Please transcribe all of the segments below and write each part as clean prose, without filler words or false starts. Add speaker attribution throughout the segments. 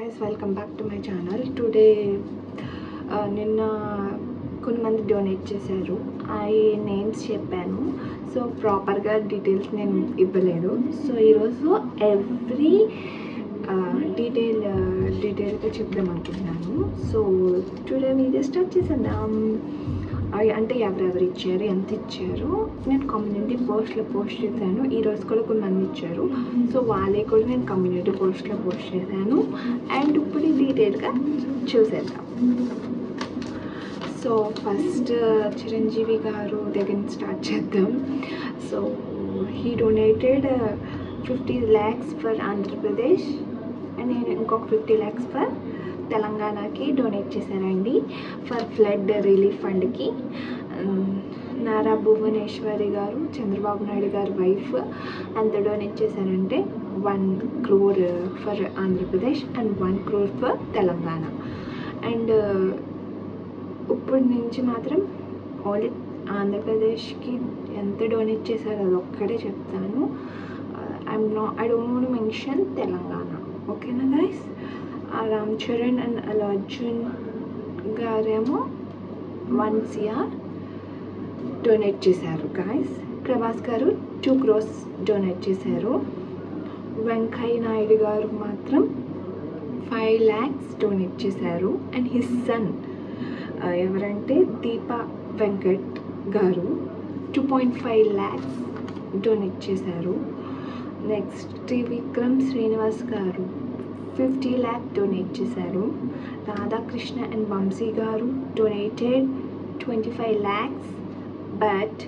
Speaker 1: guys, welcome back to my channel. Today నిన్న కొంతమంది donate చేశారు. ఆ నేమ్స్ చెప్పాను, సో ప్రాపర్గా డీటెయిల్స్ నేను ఇవ్వలేదు. సో ఈరోజు ఎవ్రీ డీటెయిల్గా చెప్దాం అనుకుంటున్నాను. సో టుడే వీడియో స్టార్ట్ చేసేద్దాం. అంటే ఎవరెవరు ఇచ్చారు, ఎంత ఇచ్చారు, నేను కమ్యూనిటీ పోస్ట్లో పోస్ట్ చేశాను. ఈరోజు కూడా కొంతమంది ఇచ్చారు, సో వాళ్ళే కూడా నేను కమ్యూనిటీ పోస్ట్లో పోస్ట్ చేశాను. అండ్ ఇప్పుడు డీటెయిల్గా చూసేద్దాం. సో ఫస్ట్ చిరంజీవి గారు దగ్గర స్టార్ట్ చేద్దాం. So he donated 50 lakhs for Andhra Pradesh and నేను ఇంకొక 50 lakhs ఫర్ తెలంగాణకి డొనేట్ చేశానండి, ఫర్ ఫ్లడ్ రిలీఫ్ ఫండ్కి. నారా భువనేశ్వరి గారు, చంద్రబాబు నాయుడు గారు వైఫ్, ఎంత డొనేట్ చేశారంటే 1 crore for Andhra Pradesh and 1 crore for Telangana. And ఇప్పటి నుంచి మాత్రం ఓన్లీ ఆంధ్రప్రదేశ్కి ఎంత డొనేట్ చేశారో అది ఒక్కటే చెప్తాను. I don't want to mention Telangana, ఓకేనా గైస్? రామ్ చరణ్ అండ్ అల్లు అర్జున్ గారేమో 1 crore డొనేట్ చేశారు గైస్. ప్రభాస్ గారు 2 crores డొనేట్ చేశారు. వెంకయ్య నాయుడు గారు మాత్రం 5 lakhs డొనేట్ చేశారు. అండ్ హిస్ సన్ ఎవరంటే దీపా వెంకట్ గారు 2.5 lakhs డొనేట్ చేశారు. నెక్స్ట్ త్రివిక్రమ్ శ్రీనివాస్ గారు 50 lakhs డొనేట్ చేశారు. రాధాకృష్ణ అండ్ వంశీ గారు డొనేటెడ్ 25 lakhs. బట్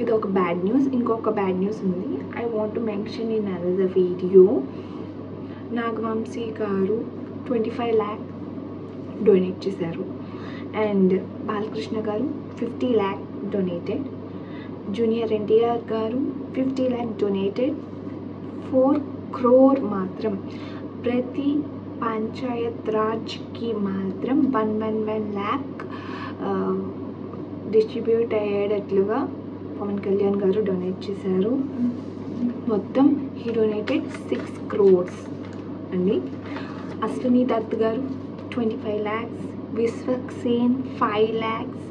Speaker 1: ఇది ఒక బ్యాడ్ న్యూస్, ఇంకొక బ్యాడ్ న్యూస్ ఉంది. I want to mention in another video. Nagavamsi గారు 25 lakhs డొనేట్ చేశారు. అండ్ బాలకృష్ణ గారు 50 lakhs డొనేటెడ్. జూనియర్ ఎన్టీఆర్ గారు 50 lakhs డొనేటెడ్. 4 crore మాత్రం ప్రతి పంచాయత్ రాజ్కి మాత్రం 1 lakh డిస్ట్రిబ్యూట్ అయ్యేటట్లుగా పవన్ కళ్యాణ్ గారు డొనేట్ చేశారు. మొత్తం హీ డొనేటెడ్ 6 crores అండి. అశ్విని దత్ గారు 25 lakhs, Vishwaksen 5 lakhs,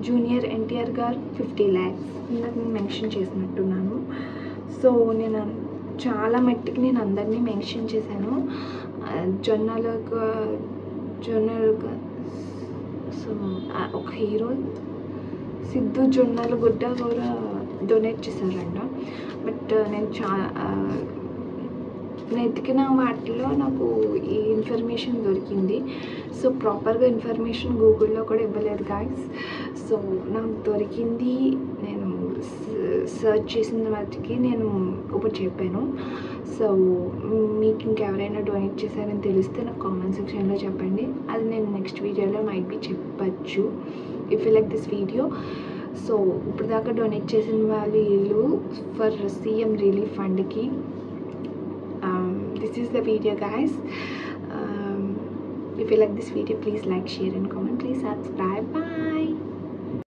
Speaker 1: junior NTR గారు 50 lakhs. ఇందాక నేను మెన్షన్ చేసినట్టున్నాను. సో నేను చాలా మట్టికి నేను అందరినీ మెన్షన్ చేశాను. జొన్నలుగా సో ఒక హీరో సిద్ధు జొన్నలగుడ్డ కూడా డొనేట్ చేశారంట. బట్ నేను ఎతికిన వాటిలో నాకు ఈ ఇన్ఫర్మేషన్ దొరికింది. సో ప్రాపర్గా ఇన్ఫర్మేషన్ గూగుల్లో కూడా ఇవ్వలేదు గాయస్. సో నాకు దొరికింది, నేను సర్చ్ చేసిన వాటికి నేను ఒకటి చెప్పాను. సో మీకు ఇంకెవరైనా డొనేట్ చేశారని తెలిస్తే నాకు కామెంట్ సెక్షన్లో చెప్పండి. అది నేను నెక్స్ట్ వీడియోలో మైట్ బి చెప్పచ్చు if you like this video. So ఇప్పుడు దాకా డొనేట్ చేసిన వాళ్ళు వీళ్ళు ఫర్ సీఎం రిలీఫ్ ఫండ్కి. This is the video guys. If you like this video, please like, share and comment. Please subscribe. Bye.